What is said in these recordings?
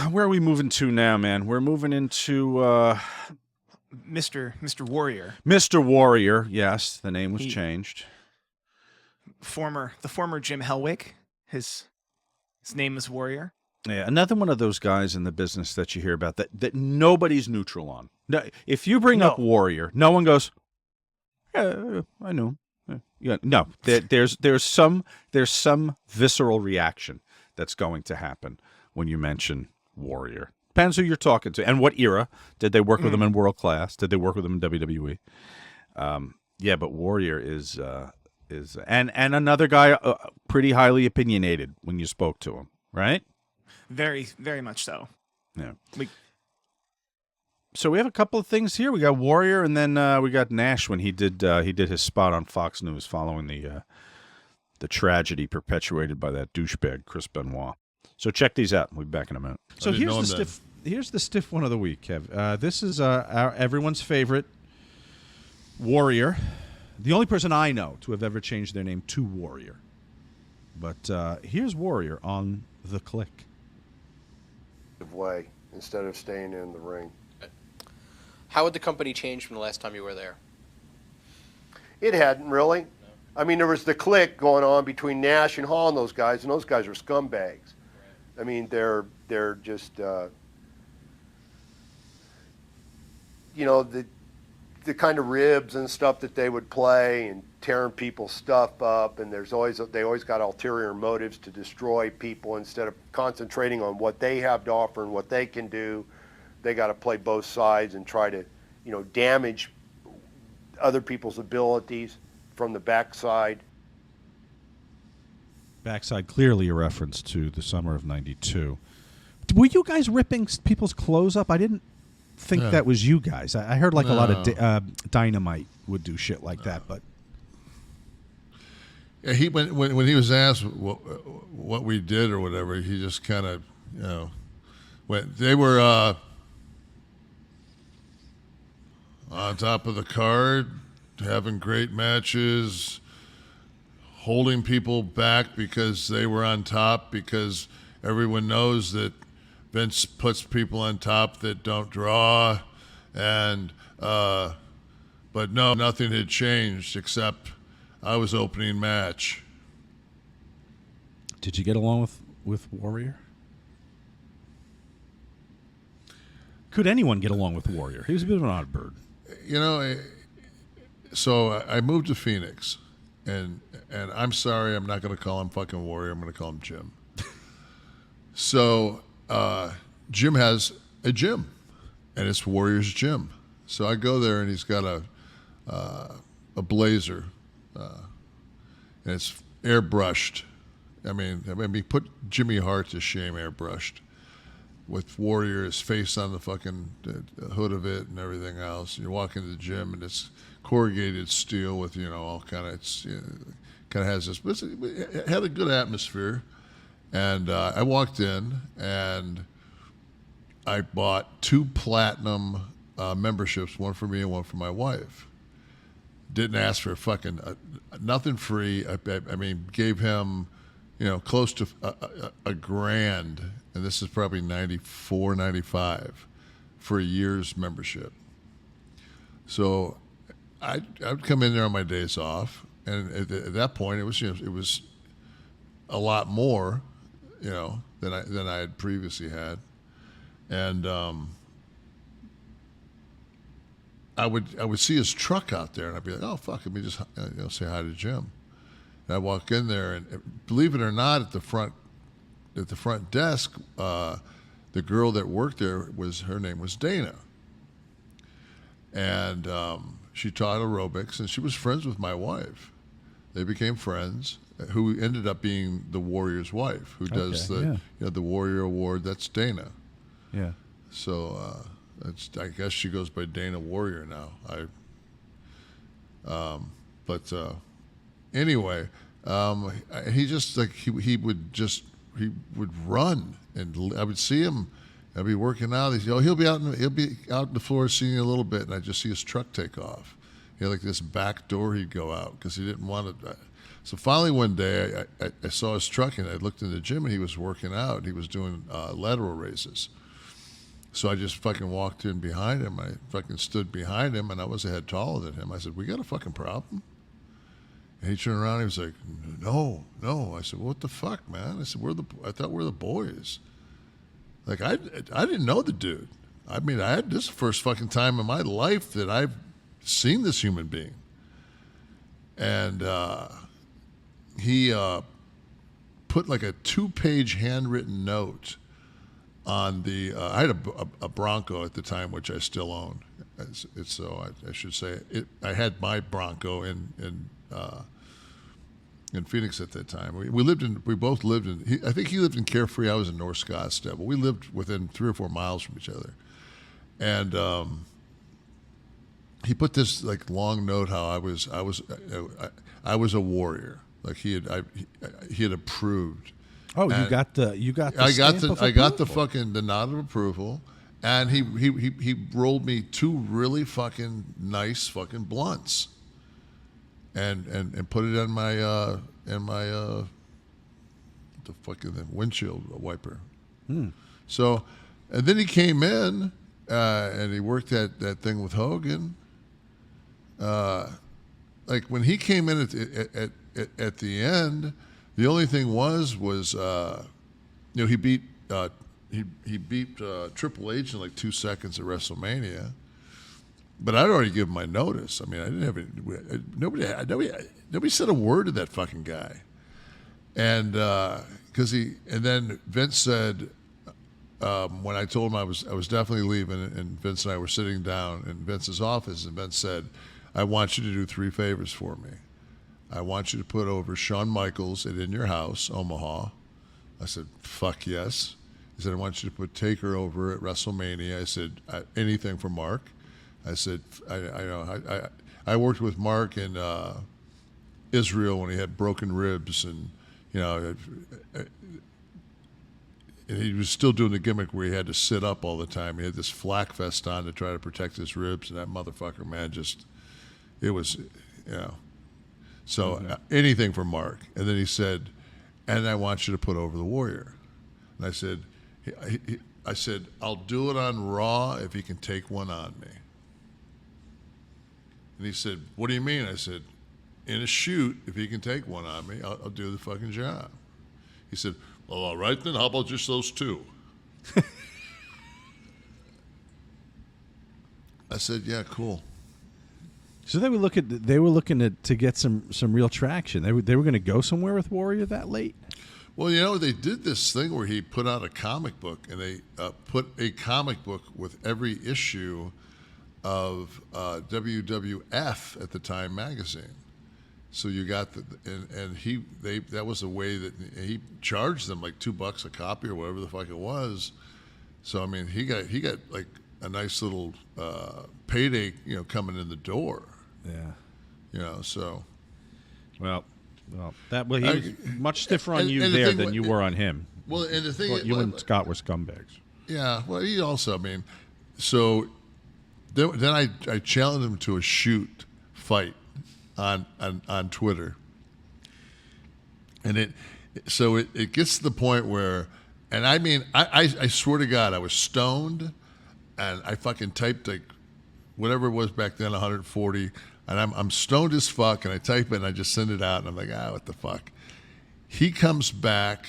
where are we moving to now, man? We're moving into Mr. Warrior. Mr. Warrior. Yes, the name was changed. The former Jim Hellwick. His name is Warrior. Yeah, another one of those guys in the business that you hear about that nobody's neutral on. No, if you bring up Warrior, no one goes, "Yeah, I know." Yeah, no, there's some visceral reaction that's going to happen when you mention Warrior. Depends who you're talking to and what era. Did they work with him in World Class? Did they work with him in WWE? Yeah, but Warrior is and another guy pretty highly opinionated when you spoke to him, right? Very, very much so. Yeah. So we have a couple of things here. We got Warrior, and then we got Nash when he did his spot on Fox News following the tragedy perpetuated by that douchebag Chris Benoit. So check these out. We'll be back in a minute. So here's the stiff one of the week, Kev. This is everyone's favorite Warrior. The only person I know to have ever changed their name to Warrior. But here's Warrior on the Kliq. Way instead of staying in the ring. How would the company change from the last time you were there? It hadn't really. No. I mean, there was the Kliq going on between Nash and Hall and those guys are scumbags. Right. I mean, they're just, you know, the kind of ribs and stuff that they would play and tearing people's stuff up, and they always got ulterior motives to destroy people instead of concentrating on what they have to offer and what they can do. They got to play both sides and try to, you know, damage other people's abilities from the backside. Backside, clearly a reference to the summer of '92. Were you guys ripping people's clothes up? I didn't think that was you guys. I heard like a lot of Dynamite would do shit like that, but yeah, when he was asked what we did or whatever, he just kind of, you know, went. They were on top of the card, having great matches, holding people back because they were on top, because everyone knows that Vince puts people on top that don't draw, and but no, nothing had changed except I was opening match. Did you get along with Warrior? Could anyone get along with Warrior? He was a bit of an odd bird. You know, so I moved to Phoenix, and I'm sorry, I'm not going to call him fucking Warrior. I'm going to call him Jim. So Jim has a gym, and it's Warrior's Gym. So I go there, and he's got a blazer, and it's airbrushed. I mean, put Jimmy Hart to shame, airbrushed, with Warrior's face on the fucking hood of it and everything else. You walk into the gym, and it's corrugated steel with, you know, all kind of, it's, you know, kind of has this, but it had a good atmosphere. And I walked in, and I bought 2 platinum memberships, one for me and one for my wife. Didn't ask for fucking nothing free. I mean, gave him, you know, close to a grand, and this is probably 94, 95 for a year's membership. So I'd come in there on my days off, and at that point it was, you know, it was a lot more, you know, than I had previously had, and I would see his truck out there, and I'd be like, oh fuck, let me just, you know, say hi to Jim. And I walk in there, and believe it or not, at the front desk, the girl that worked there her name was Dana, and she taught aerobics, and she was friends with my wife. They became friends. Who ended up being the Warrior's wife, who does you know, the Warrior Award. That's Dana. Yeah. So I guess she goes by Dana Warrior now. Anyway, he just like he would run, and I would see him. I'd be working out. He'll be out in the floor seeing a little bit, and I just see his truck take off. He had like this back door he'd go out because he didn't want to. So finally one day I saw his truck and I looked in the gym and he was working out and he was doing lateral raises. So I just fucking walked in behind him. I fucking stood behind him and I was a head taller than him. I said, "We got a fucking problem?" And he turned around and he was like, No. I said, "What the fuck, man?" I said, I thought we're the boys. Like, I didn't know the dude. I mean, this is the first fucking time in my life that I've seen this human being. And he put like a 2-page handwritten note on the. I had a Bronco at the time, which I still own. I should say it. I had my Bronco in Phoenix at that time. We both lived in. I think he lived in Carefree. I was in North Scottsdale, but we lived within 3 or 4 miles from each other. And he put this like long note how I was a warrior. Like he had approved. Oh, And you got the I got stamp of I got the approval. fucking the nod of approval, and he rolled me 2 really fucking nice fucking blunts, and put it on my the fucking windshield wiper. So, and then he came in and he worked that thing with Hogan. Like when he came in at the end, the only thing was he beat Triple H in like 2 seconds at WrestleMania, but I'd already given my notice. I mean, I didn't have nobody said a word to that fucking guy, and then Vince said when I told him I was definitely leaving, and Vince and I were sitting down in Vince's office, and Vince said, "I want you to do 3 favors for me. I want you to put over Shawn Michaels at In Your House, Omaha." I said, "Fuck yes." He said, "I want you to put Taker over at WrestleMania." I said, "Anything for Mark." I said, I worked with Mark in Israel when he had broken ribs, and and he was still doing the gimmick where he had to sit up all the time. He had this flak vest on to try to protect his ribs, and that motherfucker, man, it was, So anything for Mark. And then he said, "And I want you to put over the Warrior." And I said, "I'll do it on Raw if he can take one on me." And he said, "What do you mean?" I said, "In a shoot, if he can take one on me, I'll do the fucking job." He said, "Well, all right then, how about just those 2?" I said, "Yeah, cool." So they were looking to get some real traction. They were going to go somewhere with Warrior that late. Well, they did this thing where he put out a comic book, and they put a comic book with every issue of WWF at the time magazine. So you got that was a way that he charged them like $2 a copy or whatever the fuck it was. So I mean, he got like a nice little payday, coming in the door. Yeah. So. Well, he was much stiffer on you there than you were on him. Well, and the thing, you and Scott were scumbags. Yeah. Well, he also, I mean, so then I challenged him to a shoot fight on Twitter, and it gets to the point where, and I mean, I swear to God, I was stoned, and I fucking typed like whatever it was back then, 140. And I'm stoned as fuck, and I type it, and I just send it out, and I'm like, what the fuck? He comes back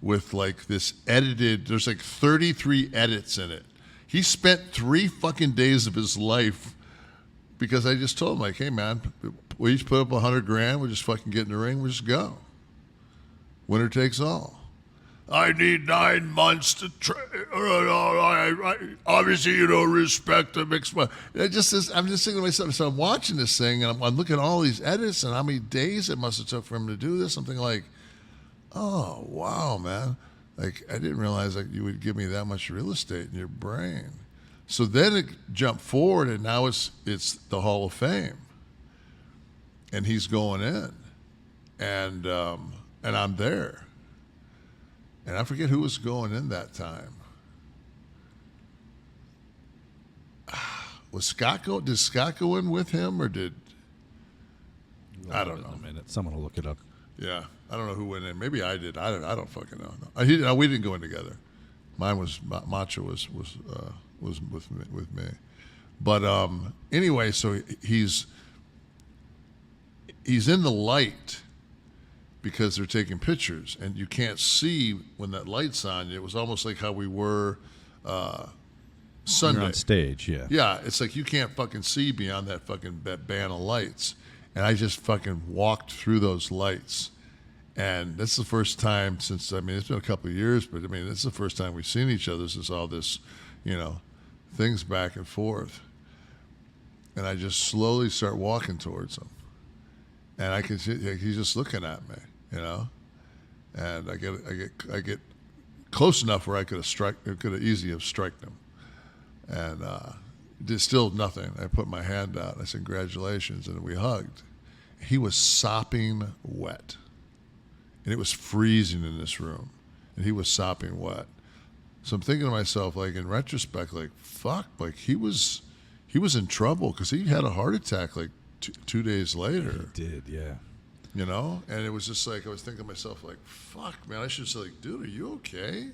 with like this edited, there's like 33 edits in it. He spent 3 fucking days of his life, because I just told him, like, "Hey man, we each put up $100,000, we'll just fucking get in the ring, we'll just go. Winner takes all. I need 9 months to train. Obviously, you don't respect the mixed money." I'm just thinking to myself, so I'm watching this thing, and I'm looking at all these edits and how many days it must have took for him to do this. I'm thinking like, oh, wow, man. Like, I didn't realize like you would give me that much real estate in your brain. So then it jumped forward, and now it's the Hall of Fame. And he's going in. And I'm there. And I forget who was going in that time. Did Scott go in with him, or did... I don't know. In a minute. Someone will look it up. Yeah, I don't know who went in. Maybe I did. I don't fucking know. No, we didn't go in together. Mine was Macho was with me. But anyway, so he's in the light because they're taking pictures, and you can't see when that light's on. It was almost like how we were Sunday. You're on stage, yeah. Yeah, it's like you can't fucking see beyond that fucking band of lights. And I just fucking walked through those lights. And that's the first time since, I mean, it's been a couple of years, but I mean, it's the first time we've seen each other since all this, things back and forth. And I just slowly start walking towards him. And I can see he's just looking at me, And I get close enough where I could have easily have struck him. And did still nothing. I put my hand out. I said, "Congratulations," and we hugged. He was sopping wet, and it was freezing in this room, and he was sopping wet. So I'm thinking to myself, like in retrospect, like fuck, like he was in trouble because he had a heart attack like 2 days later. He did, yeah. And it was just like I was thinking to myself, like fuck, man, I should say, like, dude, are you okay?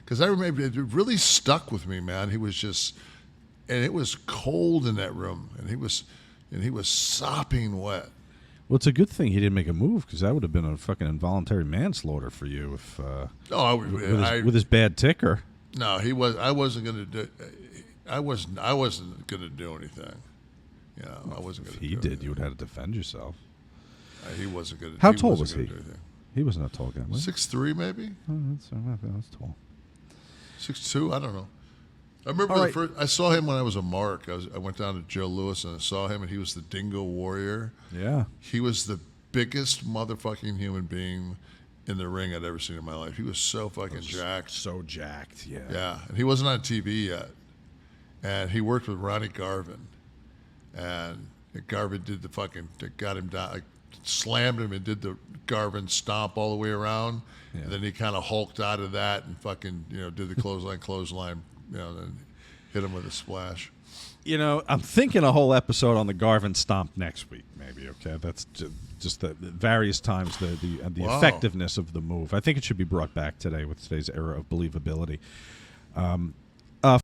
Because I remember it really stuck with me, man. He was just, and it was cold in that room, and he was sopping wet. Well, it's a good thing he didn't make a move because that would have been a fucking involuntary manslaughter for you if with his bad ticker. No, he was. I wasn't going to do. I wasn't going to do anything. I wasn't going to. If he did, you would have had to defend yourself. He wasn't going to. How tall was he? He wasn't a tall guy. 6'3", maybe. Oh, that's tall. 6'2", I don't know. I remember I saw him when I was a mark. I went down to Joe Louis and I saw him, and he was the Dingo Warrior. Yeah. He was the biggest motherfucking human being in the ring I'd ever seen in my life. He was so fucking jacked. So jacked, yeah. Yeah, and he wasn't on TV yet. And he worked with Ronnie Garvin. And Garvin did got him down, like, slammed him and did the Garvin stomp all the way around. Yeah. And then he kind of hulked out of that and fucking, did the clothesline, then hit him with a splash. I'm thinking a whole episode on the Garvin stomp next week, maybe. Okay, that's just the various times the effectiveness of the move. I think it should be brought back today with today's era of believability.